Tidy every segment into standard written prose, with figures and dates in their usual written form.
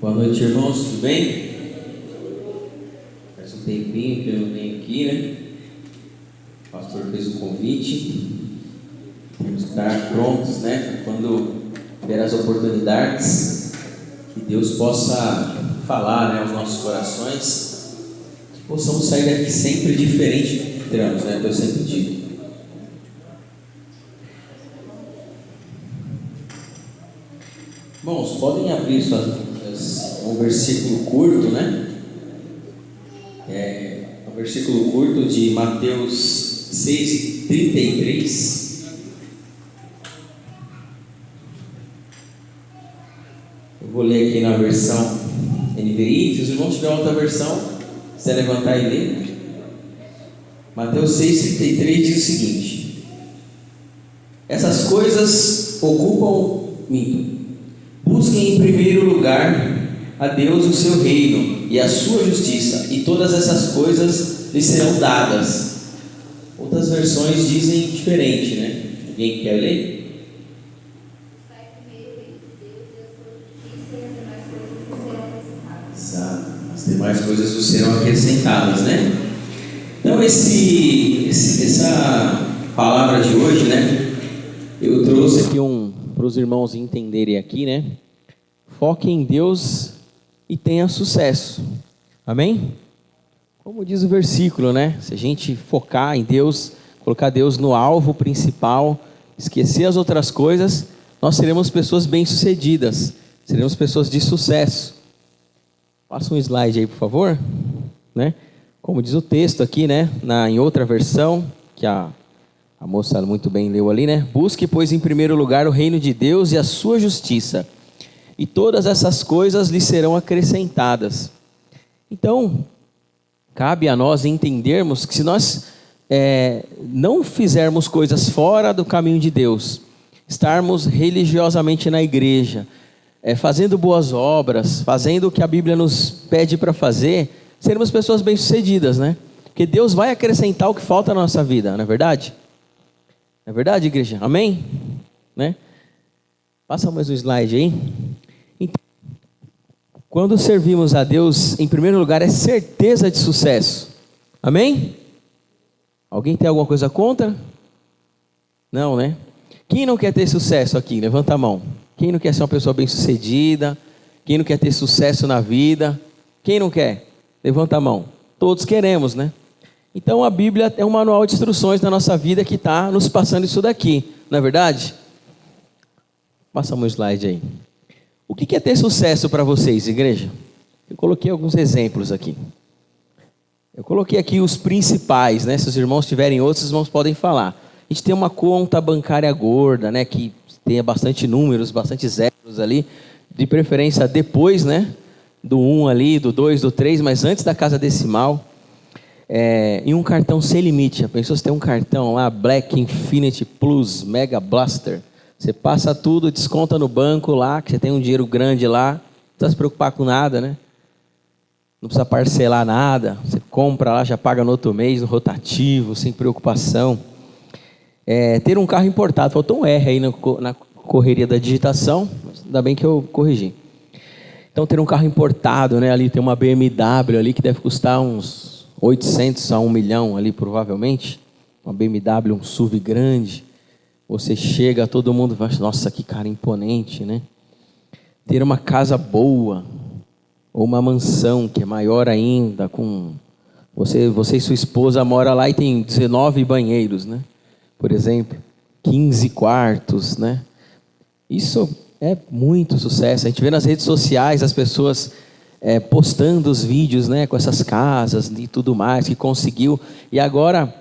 Boa noite, irmãos, tudo bem? Faz um tempinho que eu não venho aqui, né? O pastor fez o convite. Temos que estar prontos, né? Quando vier as oportunidades, que Deus possa falar, né, aos nossos corações, que possamos sair daqui sempre diferente do que entramos, né? Que eu sempre digo. Irmãos, podem abrir um versículo curto, né? Um versículo curto de Mateus 6:33. Eu vou ler aqui na versão NVI. Se os irmãos tiverem outra versão, você levantar e ler. Mateus 6:33 diz o seguinte: essas coisas ocupam-me. Busquem em primeiro lugar a Deus o seu reino e a sua justiça, e todas essas coisas lhe serão dadas. Outras versões dizem diferente, né? Alguém quer ler? Exato. As demais coisas lhe serão acrescentadas, né? Então essa palavra de hoje, né? Eu trouxe aqui para os irmãos entenderem aqui, né? Foque em Deus e tenha sucesso. Amém? Como diz o versículo, né? Se a gente focar em Deus, colocar Deus no alvo principal, esquecer as outras coisas, nós seremos pessoas bem-sucedidas, seremos pessoas de sucesso. Passa um slide aí, por favor, né? Como diz o texto aqui, né? Em outra versão, que a moça muito bem leu ali, né? Busque, pois, em primeiro lugar o reino de Deus e a sua justiça, e todas essas coisas lhe serão acrescentadas. Então, cabe a nós entendermos que se nós não fizermos coisas fora do caminho de Deus, estarmos religiosamente na igreja, fazendo boas obras, fazendo o que a Bíblia nos pede para fazer, seremos pessoas bem-sucedidas, né? Porque Deus vai acrescentar o que falta na nossa vida, não é verdade? Não é verdade, igreja? Amém? Né? Passa mais um slide aí. Então, quando servimos a Deus, em primeiro lugar, é certeza de sucesso. Amém? Alguém tem alguma coisa contra? Não, né? Quem não quer ter sucesso aqui? Levanta a mão. Quem não quer ser uma pessoa bem-sucedida? Quem não quer ter sucesso na vida? Quem não quer? Levanta a mão. Todos queremos, né? Então a Bíblia é um manual de instruções na nossa vida que está nos passando isso daqui, não é verdade? Passa um slide aí. O que é ter sucesso para vocês, igreja? Eu coloquei alguns exemplos aqui. Eu coloquei aqui os principais, né? Se os irmãos tiverem outros, os irmãos podem falar. A gente tem uma conta bancária gorda, né? Que tenha bastante números, bastante zeros ali. De preferência depois, né? Do 1 ali, do 2, do 3, mas antes da casa decimal. E um cartão sem limite. A pessoa tem um cartão lá, Black Infinity Plus Mega Blaster. Você passa tudo, desconta no banco lá, que você tem um dinheiro grande lá. Não precisa se preocupar com nada, né? Não precisa parcelar nada. Você compra lá, já paga no outro mês, no rotativo, sem preocupação. Ter um carro importado. Faltou um R aí na correria da digitação, mas ainda bem que eu corrigi. Então, ter um carro importado, né? Ali tem uma BMW ali que deve custar uns 800 a 1 milhão ali, provavelmente. Uma BMW, um SUV grande. Você chega, todo mundo vai, nossa, que cara imponente, né? Ter uma casa boa, ou uma mansão que é maior ainda, com você e sua esposa moram lá e tem 19 banheiros, né? Por exemplo, 15 quartos, né? Isso é muito sucesso. A gente vê nas redes sociais as pessoas postando os vídeos, né, com essas casas e tudo mais que conseguiu. E agora,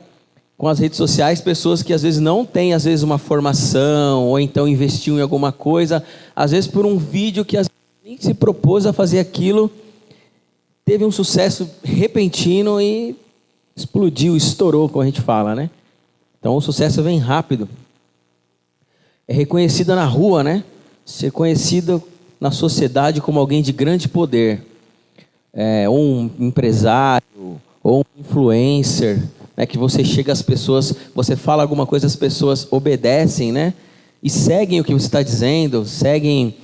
com as redes sociais, pessoas que às vezes não têm, às vezes, uma formação, ou então investiu em alguma coisa, às vezes por um vídeo que às vezes nem se propôs a fazer aquilo, teve um sucesso repentino e explodiu, estourou, como a gente fala, né? Então o sucesso vem rápido. É reconhecida na rua, né? Ser conhecido na sociedade como alguém de grande poder. Ou um empresário, ou um influencer, né? Que você chega às pessoas, você fala alguma coisa, as pessoas obedecem, né? E seguem o que você está dizendo, seguem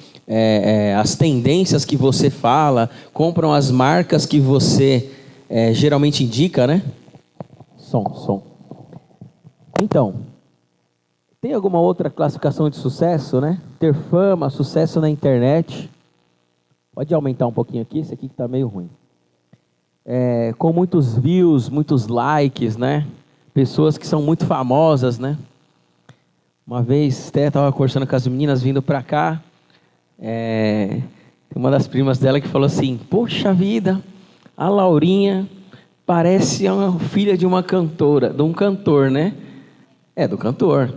as tendências que você fala, compram as marcas que você geralmente indica, né? Som. Então, tem alguma outra classificação de sucesso, né? Ter fama, sucesso na internet. Pode aumentar um pouquinho aqui, esse aqui que está meio ruim. Com muitos views, muitos likes, né? Pessoas que são muito famosas, né? Uma vez, até estava conversando com as meninas vindo para cá. Uma das primas dela que falou assim: poxa vida, a Laurinha parece uma filha de uma cantora, de um cantor, né? Do cantor.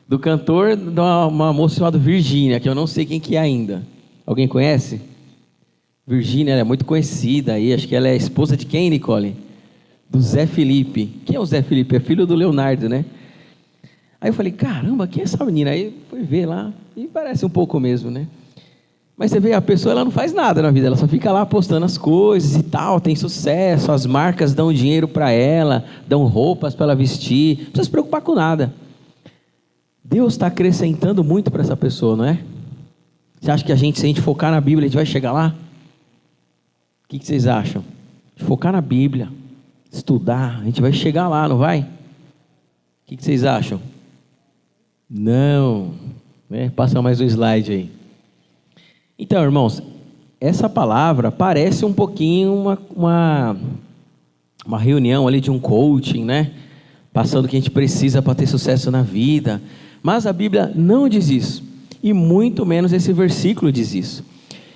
Do cantor de uma moça chamada Virgínia, que eu não sei quem que é ainda. Alguém conhece? Virgínia, ela é muito conhecida aí, acho que ela é esposa de quem, Nicole? Do Zé Felipe. Quem é o Zé Felipe? É filho do Leonardo, né? Aí eu falei, caramba, quem é essa menina? Aí fui ver lá, e parece um pouco mesmo, né? Mas você vê, a pessoa ela não faz nada na vida, ela só fica lá postando as coisas e tal, tem sucesso, as marcas dão dinheiro para ela, dão roupas para ela vestir, não precisa se preocupar com nada. Deus está acrescentando muito para essa pessoa, não é? Você acha que se a gente focar na Bíblia, a gente vai chegar lá? O que vocês acham? Focar na Bíblia, estudar, a gente vai chegar lá, não vai? O que vocês acham? Não, né? Passa mais um slide aí. Então, irmãos, essa palavra parece um pouquinho uma reunião ali de um coaching, né? Passando o que a gente precisa para ter sucesso na vida. Mas a Bíblia não diz isso. E muito menos esse versículo diz isso.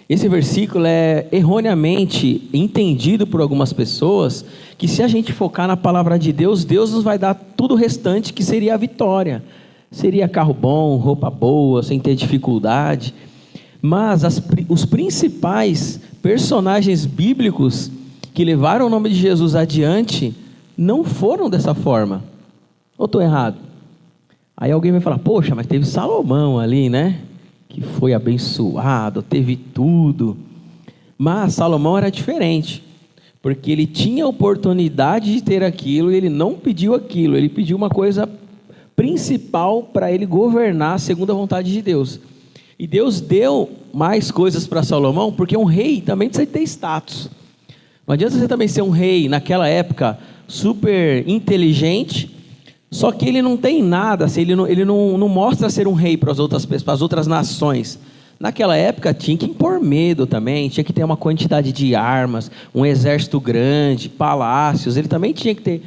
Esse versículo é erroneamente entendido por algumas pessoas, que se a gente focar na palavra de Deus, Deus nos vai dar tudo o restante, que seria a vitória. Seria carro bom, roupa boa, sem ter dificuldade. Mas os principais personagens bíblicos que levaram o nome de Jesus adiante não foram dessa forma. Ou estou errado? Aí alguém vai falar, poxa, mas teve Salomão ali, né? Que foi abençoado, teve tudo. Mas Salomão era diferente, porque ele tinha a oportunidade de ter aquilo e ele não pediu aquilo, ele pediu uma coisa principal para ele governar segundo a vontade de Deus. E Deus deu mais coisas para Salomão, porque um rei também precisa ter status. Não adianta você também ser um rei naquela época super inteligente, só que ele não tem nada, assim, ele não mostra ser um rei para as outras nações. Naquela época tinha que impor medo também, tinha que ter uma quantidade de armas, um exército grande, palácios, ele também tinha que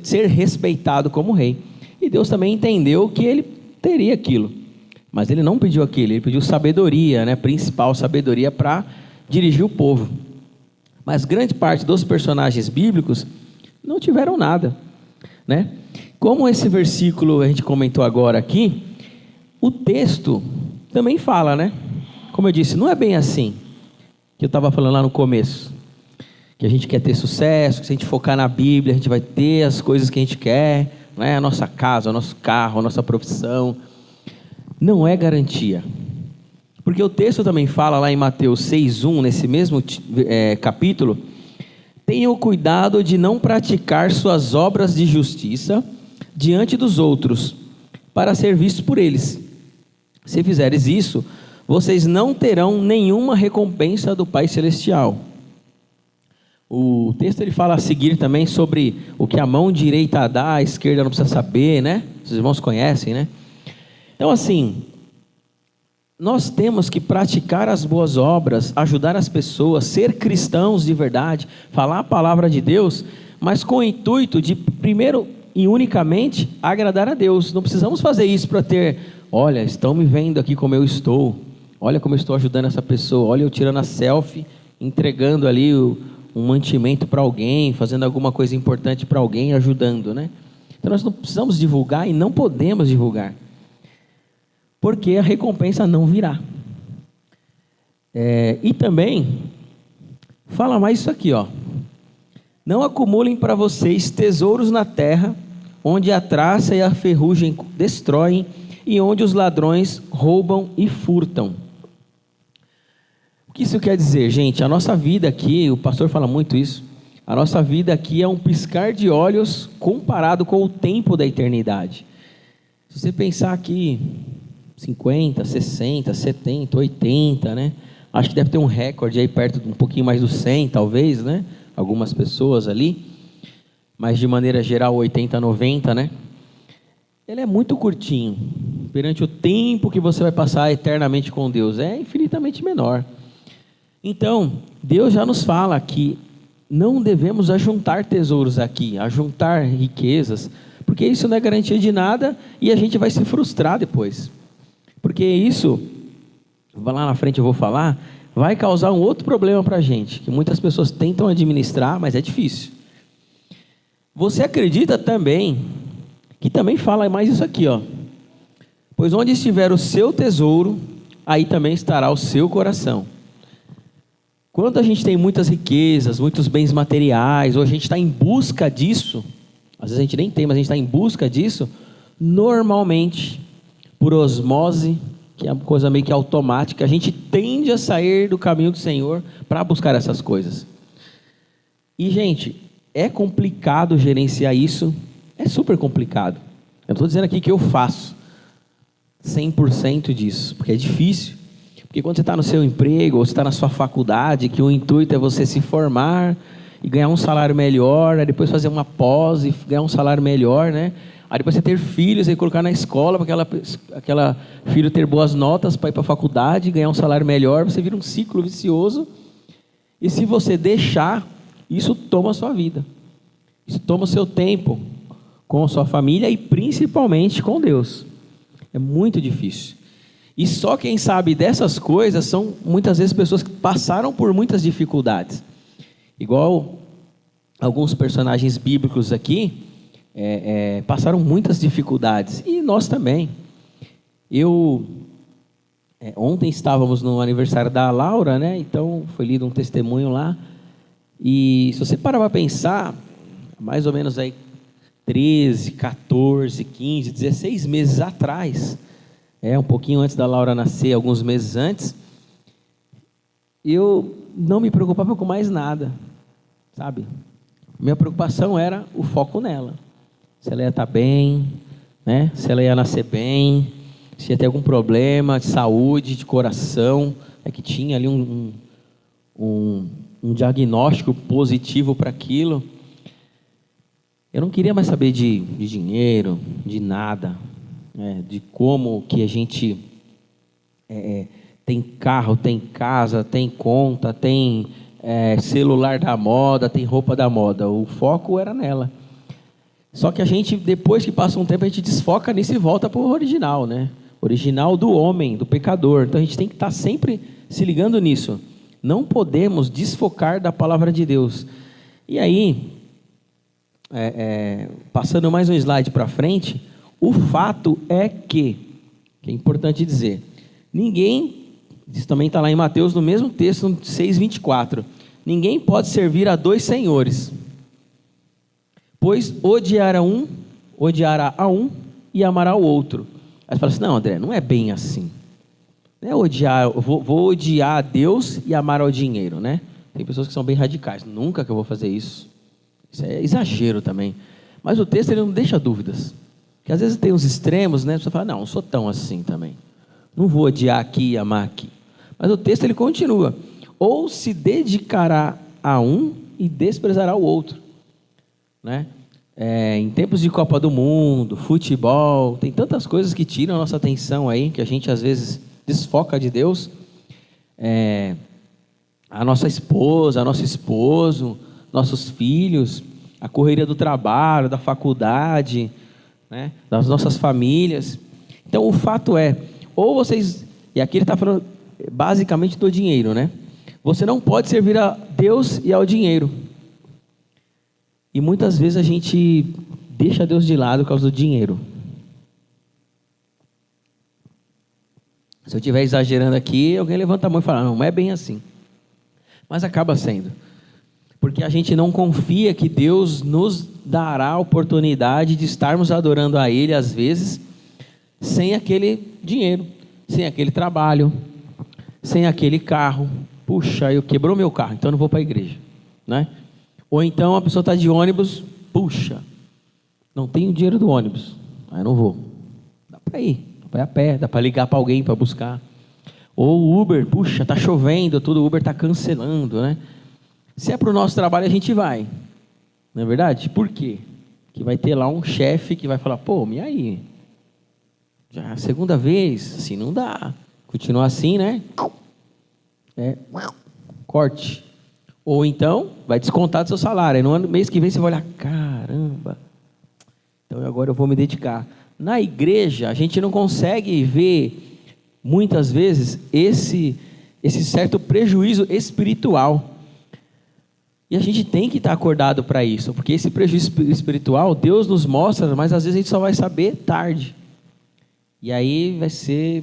ser respeitado como rei. E Deus também entendeu que ele teria aquilo, mas ele não pediu aquilo, ele pediu sabedoria, né? Principal sabedoria para dirigir o povo. Mas grande parte dos personagens bíblicos não tiveram nada, né? Como esse versículo a gente comentou agora aqui, o texto também fala, né? Como eu disse, não é bem assim, que eu estava falando lá no começo, que a gente quer ter sucesso, que se a gente focar na Bíblia, a gente vai ter as coisas que a gente quer, né? A nossa casa, o nosso carro, a nossa profissão. Não é garantia. Porque o texto também fala lá em Mateus 6:1, nesse mesmo capítulo, tenham cuidado de não praticar suas obras de justiça diante dos outros, para ser vistos por eles. Se fizeres isso, vocês não terão nenhuma recompensa do Pai Celestial. O texto ele fala a seguir também sobre o que a mão direita dá, a esquerda não precisa saber, né? Os irmãos conhecem, né? Então assim, nós temos que praticar as boas obras, ajudar as pessoas, ser cristãos de verdade, falar a palavra de Deus, mas com o intuito de, primeiro e unicamente, agradar a Deus. Não precisamos fazer isso para ter, olha, estão me vendo aqui como eu estou, olha como eu estou ajudando essa pessoa, olha eu tirando a selfie, entregando ali um mantimento para alguém, fazendo alguma coisa importante para alguém, ajudando, né? Então nós não precisamos divulgar e não podemos divulgar, porque a recompensa não virá. E também fala mais isso aqui, ó. Não acumulem para vocês tesouros na terra, onde a traça e a ferrugem destroem, e onde os ladrões roubam e furtam. O que isso quer dizer, gente? A nossa vida aqui, o pastor fala muito isso, a nossa vida aqui é um piscar de olhos comparado com o tempo da eternidade. Se você pensar aqui, 50, 60, 70, 80, né? Acho que deve ter um recorde aí perto de um pouquinho mais dos 100, talvez, né? Algumas pessoas ali. Mas de maneira geral, 80, 90, né? Ele é muito curtinho. Perante o tempo que você vai passar eternamente com Deus, é infinitamente menor. Então, Deus já nos fala que não devemos ajuntar tesouros aqui, ajuntar riquezas, porque isso não é garantia de nada e a gente vai se frustrar depois. Porque isso, lá na frente eu vou falar, vai causar um outro problema para a gente, que muitas pessoas tentam administrar, mas é difícil. Você acredita também, que também fala mais isso aqui, ó. Pois onde estiver o seu tesouro, aí também estará o seu coração. Quando a gente tem muitas riquezas, muitos bens materiais, ou a gente está em busca disso, às vezes a gente nem tem, mas a gente está em busca disso, normalmente, por osmose, que é uma coisa meio que automática, a gente tende a sair do caminho do Senhor para buscar essas coisas. E, gente, é complicado gerenciar isso, é super complicado. Eu não estou dizendo aqui que eu faço 100% disso, porque é difícil. Porque quando você está no seu emprego, ou você está na sua faculdade, que o intuito é você se formar e ganhar um salário melhor, aí depois fazer uma pós e ganhar um salário melhor, né? Aí depois você ter filhos e colocar na escola para aquela filho ter boas notas para ir para a faculdade e ganhar um salário melhor, você vira um ciclo vicioso. E se você deixar, isso toma a sua vida. Isso toma o seu tempo com a sua família e principalmente com Deus. É muito difícil. E só quem sabe dessas coisas são muitas vezes pessoas que passaram por muitas dificuldades. Igual alguns personagens bíblicos aqui passaram muitas dificuldades. E nós também. Ontem estávamos no aniversário da Laura, né? Então foi lido um testemunho lá. E se você parar para pensar, mais ou menos aí 13, 14, 15, 16 meses atrás, um pouquinho antes da Laura nascer, alguns meses antes, eu não me preocupava com mais nada, sabe? Minha preocupação era o foco nela. Se ela ia estar bem, né? Se ela ia nascer bem, se ia ter algum problema de saúde, de coração, que tinha ali um diagnóstico positivo para aquilo. Eu não queria mais saber de dinheiro, de nada, de como que a gente tem carro, tem casa, tem conta, tem celular da moda, tem roupa da moda. O foco era nela. Só que a gente, depois que passa um tempo, a gente desfoca nisso e volta para o original, né? Original do homem, do pecador. Então a gente tem que estar sempre se ligando nisso. Não podemos desfocar da palavra de Deus. E aí, passando mais um slide para frente, o fato é que é importante dizer, ninguém, isso também está lá em Mateus, no mesmo texto, 6:24, ninguém pode servir a dois senhores, pois odiará a um e amará o outro. Aí você fala assim, não, André, não é bem assim. Não é odiar, vou odiar a Deus e amar ao dinheiro, né? Tem pessoas que são bem radicais, nunca que eu vou fazer isso. Isso é exagero também. Mas o texto ele não deixa dúvidas. Porque às vezes tem uns extremos, né? Você fala, não sou tão assim também. Não vou odiar aqui e amar aqui. Mas o texto ele continua. Ou se dedicará a um e desprezará o outro. Né? Em tempos de Copa do Mundo, futebol, tem tantas coisas que tiram a nossa atenção aí, que a gente às vezes desfoca de Deus. A nossa esposa, nosso esposo, nossos filhos, a correria do trabalho, da faculdade, né, das nossas famílias. Então o fato ou vocês, e aqui ele está falando basicamente do dinheiro, né? Você não pode servir a Deus e ao dinheiro. E muitas vezes a gente deixa Deus de lado por causa do dinheiro. Se eu estiver exagerando aqui, alguém levanta a mão e fala, não é bem assim. Mas acaba sendo. Porque a gente não confia que Deus nos dará a oportunidade de estarmos adorando a Ele, às vezes, sem aquele dinheiro, sem aquele trabalho, sem aquele carro. Puxa, eu quebrou meu carro, então eu não vou para a igreja, né? Ou então a pessoa está de ônibus, puxa, não tenho dinheiro do ônibus, aí eu não vou. Dá para ir, vai a pé, dá para ligar para alguém para buscar. Ou o Uber, puxa, está chovendo, tudo, o Uber está cancelando, né? Se é para o nosso trabalho, a gente vai. Não é verdade? Por quê? Que vai ter lá um chefe que vai falar, pô, e aí? Já é a segunda vez, assim não dá. Continuar assim, né? Corte. Ou então, vai descontar do seu salário. Aí no mês que vem você vai olhar, caramba, então agora eu vou me dedicar. Na igreja, a gente não consegue ver, muitas vezes, esse certo prejuízo espiritual. E a gente tem que estar acordado para isso, porque esse prejuízo espiritual, Deus nos mostra, mas às vezes a gente só vai saber tarde. E aí vai ser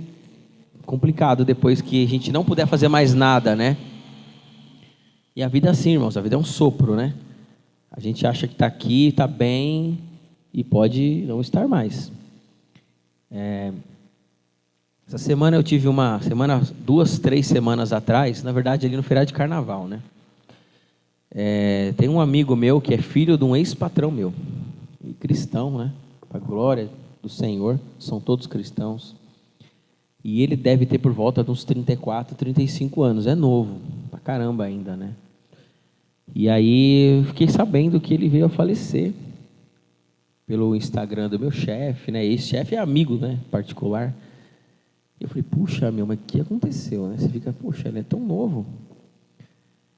complicado depois que a gente não puder fazer mais nada, né? E a vida é assim, irmãos, a vida é um sopro, né? A gente acha que está aqui, está bem, e pode não estar mais. Essa semana eu tive uma semana, 2, 3 semanas atrás, na verdade ali no feriado de carnaval, né? Tem um amigo meu que é filho de um ex-patrão meu, e cristão, né? Para a glória do Senhor, são todos cristãos. E ele deve ter por volta de uns 34, 35 anos, é novo, pra caramba ainda, né? E aí eu fiquei sabendo que ele veio a falecer pelo Instagram do meu chefe, né? Esse chefe é amigo, né? Particular. Eu falei, puxa, meu, mas o que aconteceu, né? Você fica, puxa, ele é tão novo.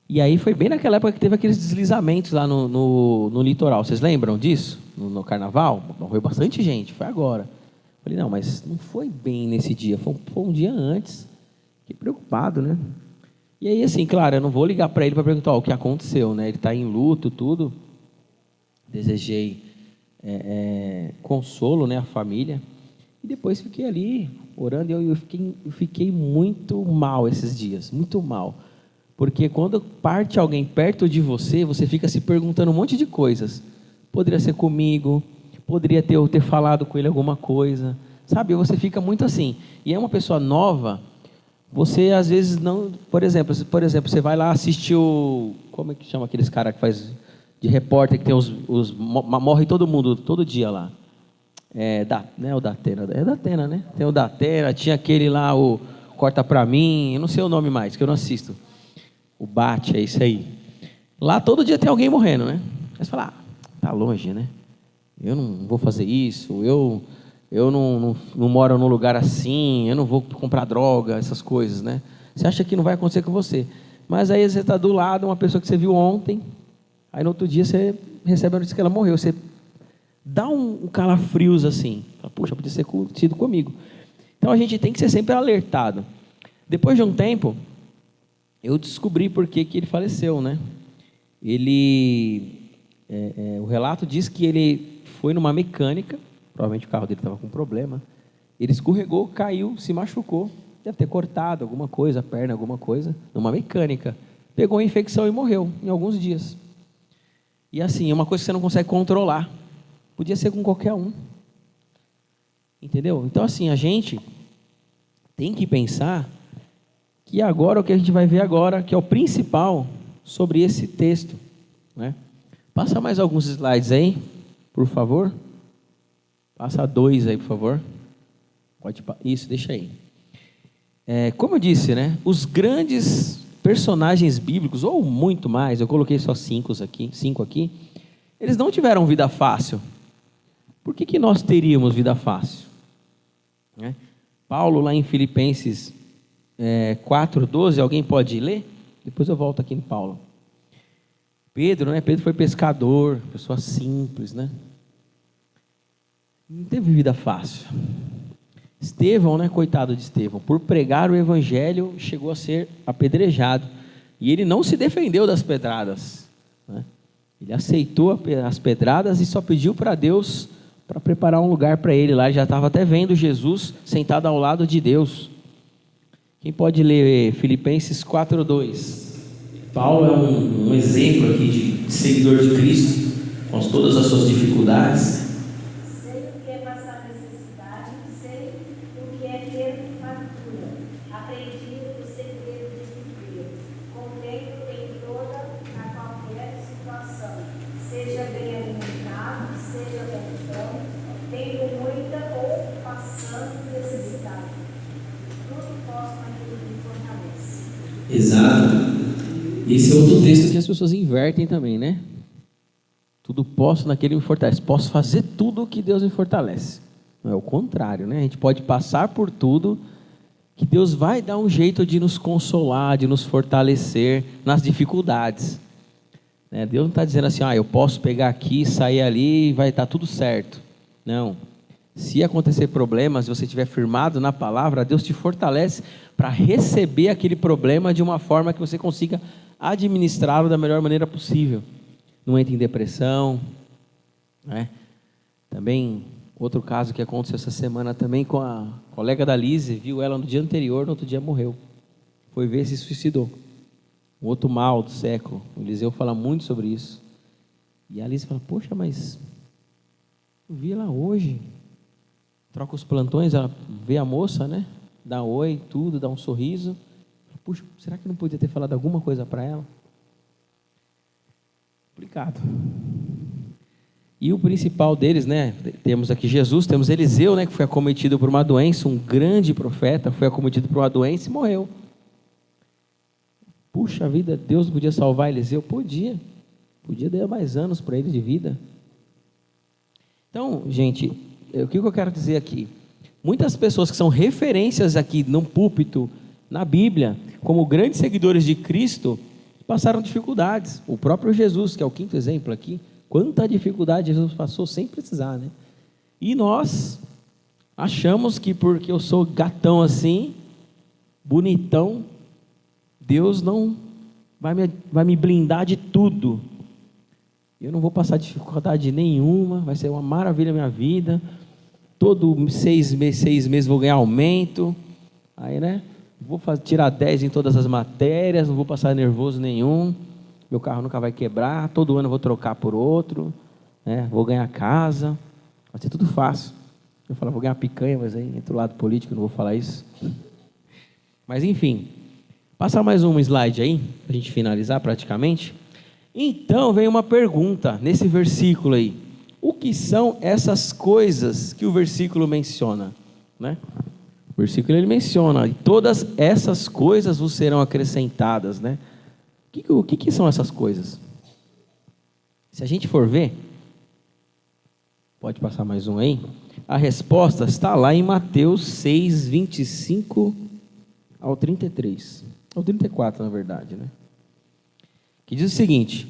E aí foi bem naquela época que teve aqueles deslizamentos lá no litoral. Vocês lembram disso? No carnaval? Morreu bastante gente, foi agora. Eu falei, não, mas não foi bem nesse dia, foi um dia antes. Fiquei preocupado, né? E aí, assim, claro, eu não vou ligar para ele para perguntar o que aconteceu, né? Ele está em luto, tudo. Desejei consolo, né, à família. E depois fiquei ali orando e eu fiquei muito mal esses dias, muito mal. Porque quando parte alguém perto de você, você fica se perguntando um monte de coisas. Poderia ser comigo, poderia ter falado com ele alguma coisa, sabe? Você fica muito assim. E é uma pessoa nova, você às vezes não... Por exemplo, você vai lá assistir como é que chama aqueles caras que faz de repórter, que tem morre todo mundo, todo dia lá. Não é o Datena, é Datena, né? Tem o Datena, tinha aquele lá, o Corta Pra Mim, eu não sei o nome mais, que eu não assisto. O Bate, é isso aí. Lá todo dia tem alguém morrendo, né? Aí você fala, tá longe, né? Eu não vou fazer isso, eu não moro num lugar assim, eu não vou comprar droga, essas coisas, né? Você acha que não vai acontecer com você. Mas aí você está do lado, uma pessoa que você viu ontem, aí no outro dia você recebe a notícia que ela morreu. Você dá um calafrios assim. Puxa, podia ter sido comigo. Então a gente tem que ser sempre alertado. Depois de um tempo, eu descobri por que ele faleceu, né? O relato diz que ele foi numa mecânica, provavelmente o carro dele estava com problema, ele escorregou, caiu, se machucou, deve ter cortado alguma coisa, a perna, alguma coisa, numa mecânica, pegou a infecção e morreu em alguns dias. E assim, é uma coisa que você não consegue controlar, podia ser com qualquer um, entendeu? Então assim, a gente tem que pensar que agora, o que a gente vai ver agora, que é o principal sobre esse texto, né? Passa mais alguns slides aí, por favor. Passa 2 aí, por favor. Isso, deixa aí. Como eu disse, né? Os grandes personagens bíblicos, ou muito mais, eu coloquei só 5 aqui, eles não tiveram vida fácil. Por que nós teríamos vida fácil? Né? Paulo, lá em Filipenses 4:12, alguém pode ler? Depois eu volto aqui em Paulo. Pedro, né? Pedro foi pescador, pessoa simples, né? Não teve vida fácil. Estevão, né? Coitado de Estevão, por pregar o evangelho, chegou a ser apedrejado. E ele não se defendeu das pedradas, né? Ele aceitou as pedradas e só pediu para Deus para preparar um lugar para ele lá. Ele já estava até vendo Jesus sentado ao lado de Deus. Quem pode ler Filipenses 4:2? Paulo é um exemplo aqui de seguidor de Cristo, com todas as suas dificuldades. Sei o que é passar necessidade, sei o que é ter fartura. Aprendi o segredo de viver, contento em toda a qualquer situação, seja bem alimentado, seja com fome, tendo muita ou passando necessidade. Exato. Esse é outro texto que as pessoas invertem também, né? Tudo posso naquele que me fortalece. Posso fazer tudo o que Deus me fortalece. Não é o contrário, né? A gente pode passar por tudo que Deus vai dar um jeito de nos consolar, de nos fortalecer nas dificuldades. Deus não está dizendo assim, eu posso pegar aqui, sair ali e vai estar tudo certo. Não. Se acontecer problemas, se você estiver firmado na palavra, Deus te fortalece para receber aquele problema de uma forma que você consiga administrá-lo da melhor maneira possível. Não entre em depressão, né? Também, outro caso que aconteceu essa semana também com a colega da Lise, viu ela no dia anterior, no outro dia morreu. Foi ver se suicidou. Um outro mal do século. O Eliseu fala muito sobre isso. E a Lise fala, poxa, mas eu vi ela hoje. Troca os plantões, ela vê a moça, né? Dá oi, tudo, dá um sorriso. Puxa, será que não podia ter falado alguma coisa para ela? Complicado. E o principal deles, né? Temos aqui Jesus, temos Eliseu, né? Que foi acometido por uma doença, um grande profeta, foi acometido por uma doença e morreu. Puxa vida, Deus não podia salvar Eliseu? Podia dar mais anos para ele de vida. Então, gente, o que eu quero dizer aqui? Muitas pessoas que são referências aqui no púlpito, na Bíblia, como grandes seguidores de Cristo, passaram dificuldades. O próprio Jesus, que é o quinto exemplo aqui, quanta dificuldade Jesus passou sem precisar, né? E nós achamos que porque eu sou gatão assim, bonitão, Deus não vai me blindar de tudo. Eu não vou passar dificuldade nenhuma, vai ser uma maravilha a minha vida. Todo 6 meses vou ganhar aumento. Aí, né? Vou tirar 10 em todas as matérias, não vou passar nervoso nenhum. Meu carro nunca vai quebrar, todo ano eu vou trocar por outro, né? Vou ganhar casa, vai ser tudo fácil. Eu falo, vou ganhar picanha, mas aí entra o lado político, não vou falar isso. Mas enfim, passar mais um slide aí, para a gente finalizar praticamente. Então vem uma pergunta nesse versículo aí. O que são essas coisas que o versículo menciona, né? O versículo ele menciona, e todas essas coisas vos serão acrescentadas, né? O que são essas coisas? Se a gente for ver, pode passar mais um aí, a resposta está lá em Mateus 6, 25 ao 33, ao 34 na verdade, né? Que diz o seguinte: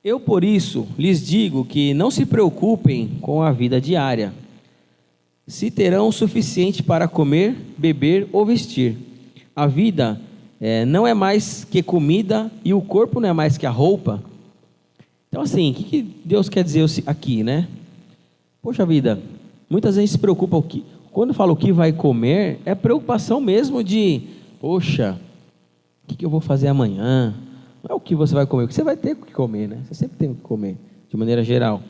eu por isso lhes digo que não se preocupem com a vida diária, se terão o suficiente para comer, beber ou vestir. A vida não é mais que comida e o corpo não é mais que a roupa. Então assim, o que Deus quer dizer aqui, né? Poxa vida, muitas vezes se preocupa quando fala o que vai comer, é preocupação mesmo de, poxa, o que eu vou fazer amanhã? Não é o que você vai comer, o que você vai ter que comer, né? Você sempre tem o que comer, de maneira geral.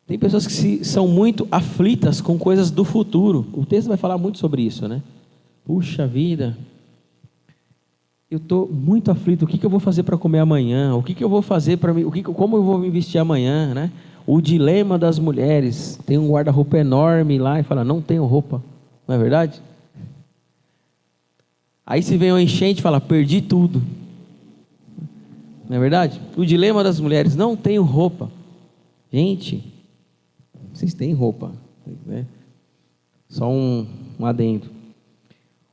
Tem pessoas que são muito aflitas com coisas do futuro. O texto vai falar muito sobre isso, né? Puxa vida, eu estou muito aflito. O que eu vou fazer para comer amanhã? O que eu vou fazer para mim? Como eu vou me vestir amanhã, né? O dilema das mulheres. Tem um guarda-roupa enorme lá e fala, não tenho roupa. Não é verdade? Aí se vem uma enchente e fala, perdi tudo. Não é verdade? O dilema das mulheres, não tenho roupa. Gente, vocês têm roupa, né? Só um adendo.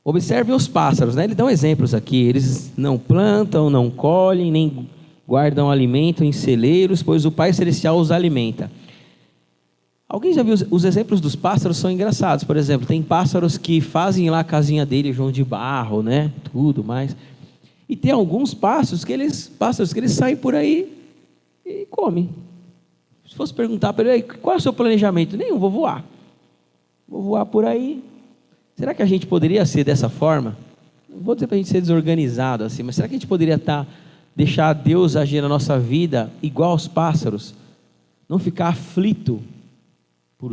Observem os pássaros, né? Ele dá exemplos aqui. Eles não plantam, não colhem, nem guardam alimento em celeiros, pois o Pai Celestial os alimenta. Alguém já viu os exemplos dos pássaros? São engraçados. Por exemplo, tem pássaros que fazem lá a casinha dele, João de barro, né? Tudo mais. E tem alguns pássaros que eles saem por aí e comem. Se fosse perguntar para ele, qual é o seu planejamento? Nenhum, vou voar. Vou voar por aí. Será que a gente poderia ser dessa forma? Não vou dizer para a gente ser desorganizado assim, mas será que a gente poderia deixar Deus agir na nossa vida igual aos pássaros? Não ficar aflito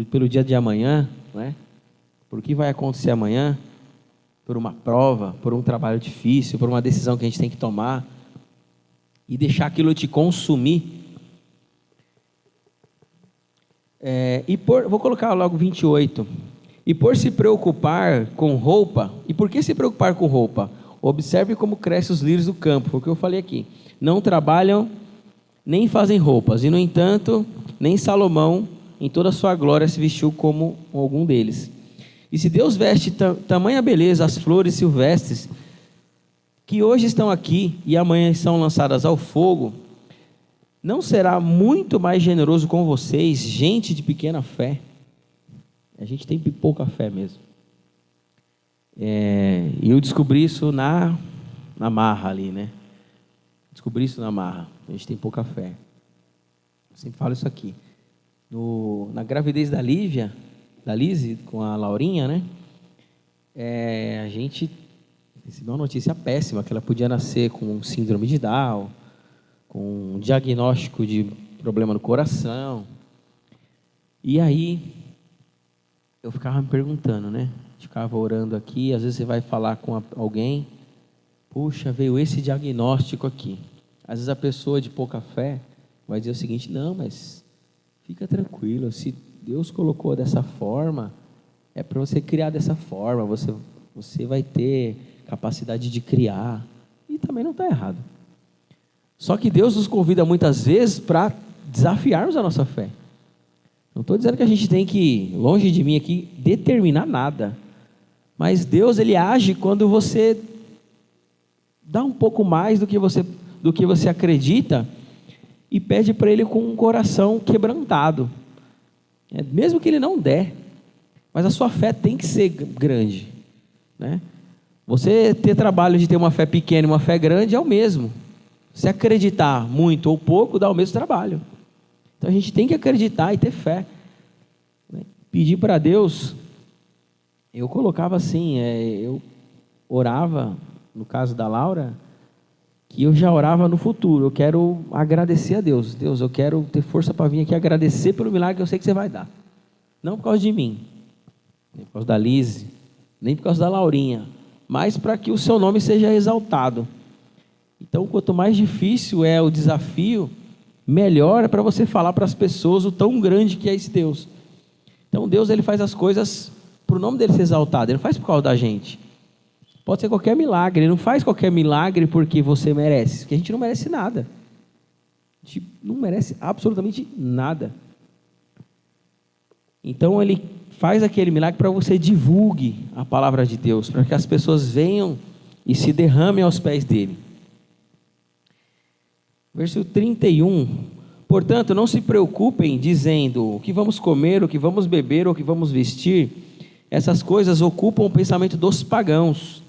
pelo dia de amanhã, né? Por o que vai acontecer amanhã, por uma prova, por um trabalho difícil, por uma decisão que a gente tem que tomar, e deixar aquilo te consumir. Vou colocar logo 28. E por se preocupar com roupa, e por que se preocupar com roupa? Observe como crescem os lírios do campo, foi o que eu falei aqui. Não trabalham, nem fazem roupas, e no entanto, nem Salomão, em toda a sua glória, se vestiu como algum deles. E se Deus veste tamanha beleza as flores silvestres, que hoje estão aqui e amanhã são lançadas ao fogo, não será muito mais generoso com vocês, gente de pequena fé? A gente tem pouca fé mesmo. E eu descobri isso na marra ali, né? Descobri isso na marra. A gente tem pouca fé. Eu sempre falo isso aqui. Na gravidez da Lise, com a Laurinha, né? A gente recebeu uma notícia péssima, que ela podia nascer com síndrome de Down, com um diagnóstico de problema no coração. E aí, eu ficava me perguntando, né? Ficava orando aqui, às vezes você vai falar com alguém, puxa, veio esse diagnóstico aqui. Às vezes a pessoa de pouca fé vai dizer o seguinte, não, mas fica tranquilo, se Deus colocou dessa forma, é para você criar dessa forma, você vai ter capacidade de criar, e também não está errado. Só que Deus nos convida muitas vezes para desafiarmos a nossa fé. Não estou dizendo que a gente tem que, longe de mim aqui, determinar nada, mas Deus, Ele age quando você dá um pouco mais do que você acredita e pede para Ele com um coração quebrantado, mesmo que Ele não der, mas a sua fé tem que ser grande, né? Você ter trabalho de ter uma fé pequena e uma fé grande é o mesmo. Se acreditar muito ou pouco, dá o mesmo trabalho. Então a gente tem que acreditar e ter fé, né? Pedir para Deus, eu colocava assim, eu orava, no caso da Laura, que eu já orava no futuro. Eu quero agradecer a Deus. Deus, eu quero ter força para vir aqui agradecer pelo milagre que eu sei que você vai dar. Não por causa de mim, nem por causa da Lise, nem por causa da Laurinha, mas para que o seu nome seja exaltado. Então, quanto mais difícil é o desafio, melhor é para você falar para as pessoas o tão grande que é esse Deus. Então, Deus, Ele faz as coisas para o nome dEle ser exaltado. Ele não faz por causa da gente. Pode ser qualquer milagre. Ele não faz qualquer milagre porque você merece. Porque a gente não merece nada. A gente não merece absolutamente nada. Então, Ele faz aquele milagre para você divulgue a palavra de Deus, para que as pessoas venham e se derramem aos pés dEle. Versículo 31, portanto, não se preocupem dizendo o que vamos comer, o que vamos beber, ou o que vamos vestir. Essas coisas ocupam o pensamento dos pagãos.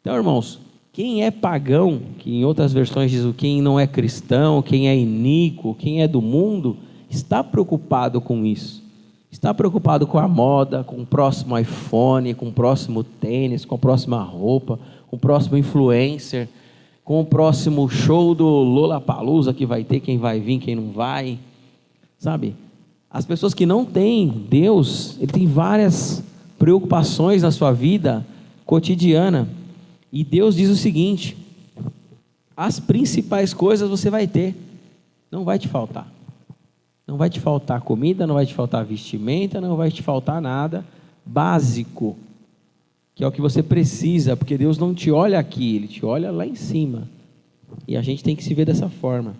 Então, irmãos, quem é pagão, que em outras versões diz quem não é cristão, quem é iníquo, quem é do mundo, está preocupado com isso. Está preocupado com a moda, com o próximo iPhone, com o próximo tênis, com a próxima roupa, com o próximo influencer, com o próximo show do Lollapalooza que vai ter, quem vai vir, quem não vai, sabe? As pessoas que não têm Deus, Ele tem várias preocupações na sua vida cotidiana, e Deus diz o seguinte, as principais coisas você vai ter, não vai te faltar. Não vai te faltar comida, não vai te faltar vestimenta, não vai te faltar nada básico, que é o que você precisa, porque Deus não te olha aqui, Ele te olha lá em cima. E a gente tem que se ver dessa forma.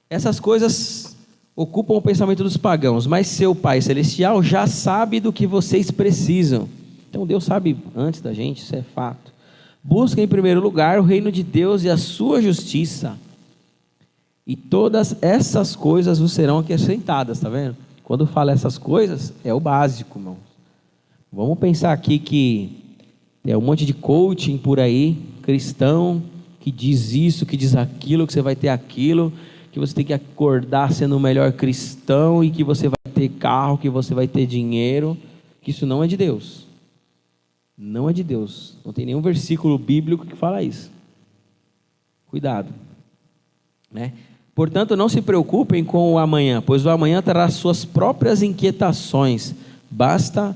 Essas coisas ocupam o pensamento dos pagãos, mas seu Pai Celestial já sabe do que vocês precisam. Então Deus sabe antes da gente, isso é fato. Busquem em primeiro lugar o reino de Deus e a sua justiça, e todas essas coisas vos serão acrescentadas, está vendo? Quando fala essas coisas, é o básico, irmão. Vamos pensar aqui que tem um monte de coaching por aí, cristão, que diz isso, que diz aquilo, que você vai ter aquilo, que você tem que acordar sendo o melhor cristão, e que você vai ter carro, que você vai ter dinheiro, que isso não é de Deus. Não é de Deus. Não tem nenhum versículo bíblico que fala isso. Cuidado, né? Portanto, não se preocupem com o amanhã, pois o amanhã trará suas próprias inquietações. Basta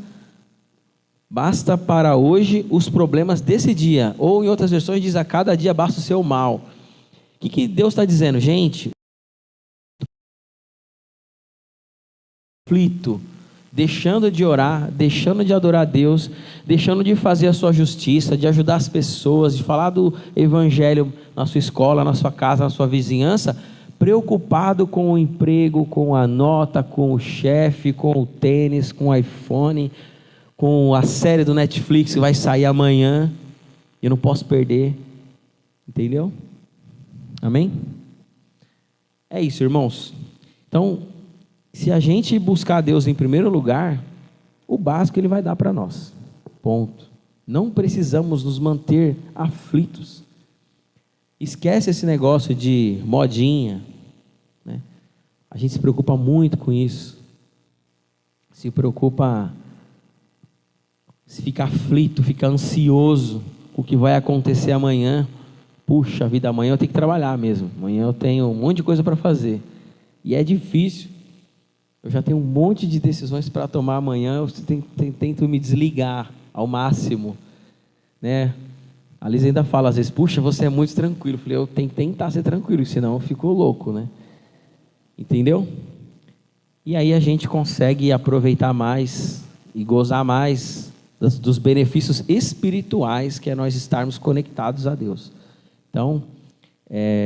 para hoje os problemas desse dia. Ou em outras versões diz, a cada dia basta o seu mal. O que Deus está dizendo? Gente, conflito deixando de orar, deixando de adorar a Deus, deixando de fazer a sua justiça, de ajudar as pessoas, de falar do evangelho na sua escola, na sua casa, na sua vizinhança, preocupado com o emprego, com a nota, com o chefe, com o tênis, com o iPhone, com a série do Netflix que vai sair amanhã, eu não posso perder, entendeu? Amém? É isso, irmãos. Então, se a gente buscar Deus em primeiro lugar, o básico Ele vai dar para nós, ponto. Não precisamos nos manter aflitos. Esquece esse negócio de modinha, né? A gente se preocupa muito com isso, se preocupa, se fica aflito, fica ansioso com o que vai acontecer amanhã. Puxa vida, amanhã eu tenho que trabalhar mesmo, amanhã eu tenho um monte de coisa para fazer, e é difícil, eu já tenho um monte de decisões para tomar amanhã, eu tento me desligar ao máximo, né? A Liz ainda fala às vezes, puxa, você é muito tranquilo. Eu falei, eu tenho que tentar ser tranquilo, senão eu fico louco, né? Entendeu? E aí a gente consegue aproveitar mais e gozar mais dos benefícios espirituais que é nós estarmos conectados a Deus. Então,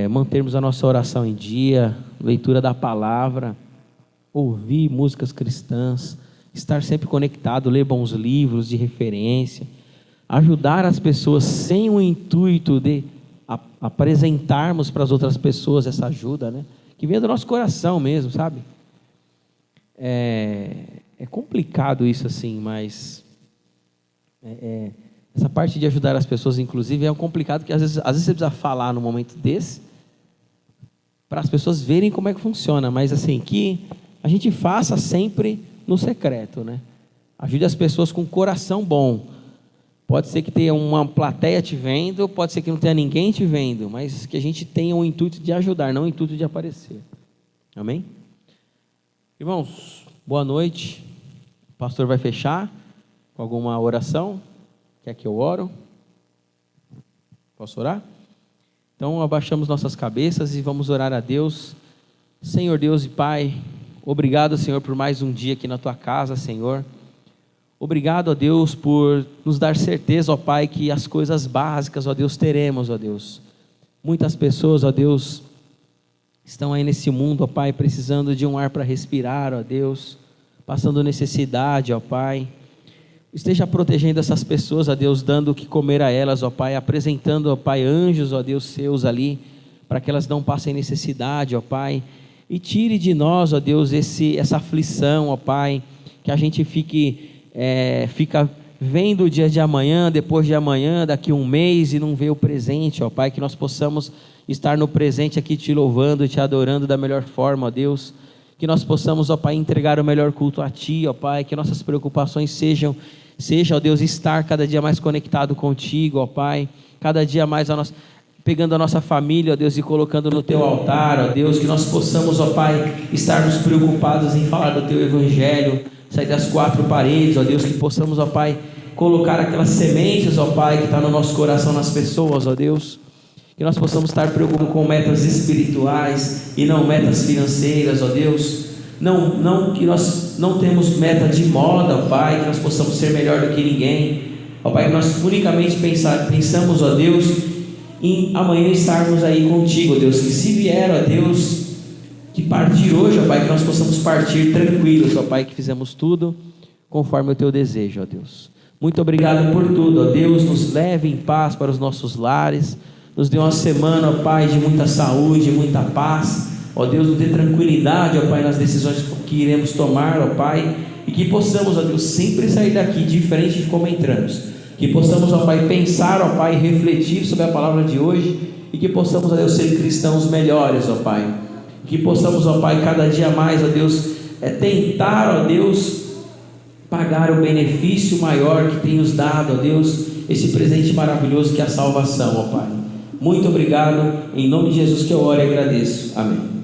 mantermos a nossa oração em dia, leitura da palavra, ouvir músicas cristãs, estar sempre conectado, ler bons livros de referência, ajudar as pessoas sem o intuito de apresentarmos para as outras pessoas essa ajuda, né? Que vem do nosso coração mesmo, sabe? É complicado isso assim, mas essa parte de ajudar as pessoas, inclusive, é complicado, porque às vezes você precisa falar num momento desse para as pessoas verem como é que funciona, mas assim, que a gente faça sempre no secreto, né? Ajude as pessoas com coração bom. Pode ser que tenha uma plateia te vendo, pode ser que não tenha ninguém te vendo, mas que a gente tenha o intuito de ajudar, não o intuito de aparecer. Amém? Irmãos, boa noite. O pastor vai fechar com alguma oração. Quer que eu oro? Posso orar? Então abaixamos nossas cabeças e vamos orar a Deus. Senhor Deus e Pai, obrigado, Senhor, por mais um dia aqui na Tua casa, Senhor. Obrigado, ó Deus, por nos dar certeza, ó Pai, que as coisas básicas, ó Deus, teremos, ó Deus. Muitas pessoas, ó Deus, estão aí nesse mundo, ó Pai, precisando de um ar para respirar, ó Deus, passando necessidade, ó Pai. Esteja protegendo essas pessoas, ó Deus, dando o que comer a elas, ó Pai, apresentando, ó Pai, anjos, ó Deus, seus ali, para que elas não passem necessidade, ó Pai. E tire de nós, ó Deus, essa aflição, ó Pai, que a gente fica vendo o dia de amanhã, depois de amanhã, daqui um mês, e não vê o presente, ó Pai, que nós possamos estar no presente aqui te louvando e te adorando da melhor forma, ó Deus, que nós possamos, ó Pai, entregar o melhor culto a Ti, ó Pai, que nossas preocupações sejam, ó Deus, estar cada dia mais conectado contigo, ó Pai, cada dia mais pegando a nossa família, ó Deus, e colocando no Teu altar, ó Deus, que nós possamos, ó Pai, estarmos preocupados em falar do Teu Evangelho, sair das quatro paredes, ó Deus, que possamos, ó Pai, colocar aquelas sementes, ó Pai, que está no nosso coração, nas pessoas, ó Deus, que nós possamos estar preocupados com metas espirituais e não metas financeiras, ó Deus, não que nós não temos meta de moda, ó Pai, que nós possamos ser melhor do que ninguém, ó Pai, que nós unicamente pensamos, ó Deus, em amanhã estarmos aí contigo, ó Deus, que se vier, ó Deus, que partir hoje, ó Pai, que nós possamos partir tranquilos, ó Pai, que fizemos tudo conforme o Teu desejo, ó Deus. Muito obrigado por tudo, ó Deus, nos leve em paz para os nossos lares, nos dê uma semana, ó Pai, de muita saúde, muita paz, ó Deus, nos dê tranquilidade, ó Pai, nas decisões que iremos tomar, ó Pai, e que possamos, ó Deus, sempre sair daqui diferente de como entramos, que possamos, ó Pai, pensar, ó Pai, refletir sobre a palavra de hoje, e que possamos, ó Deus, ser cristãos melhores, ó Pai, que possamos, ó Pai, cada dia mais, ó Deus, tentar, ó Deus, pagar o benefício maior que tem nos dado, ó Deus, esse presente maravilhoso que é a salvação, ó Pai. Muito obrigado, em nome de Jesus que eu oro e agradeço. Amém.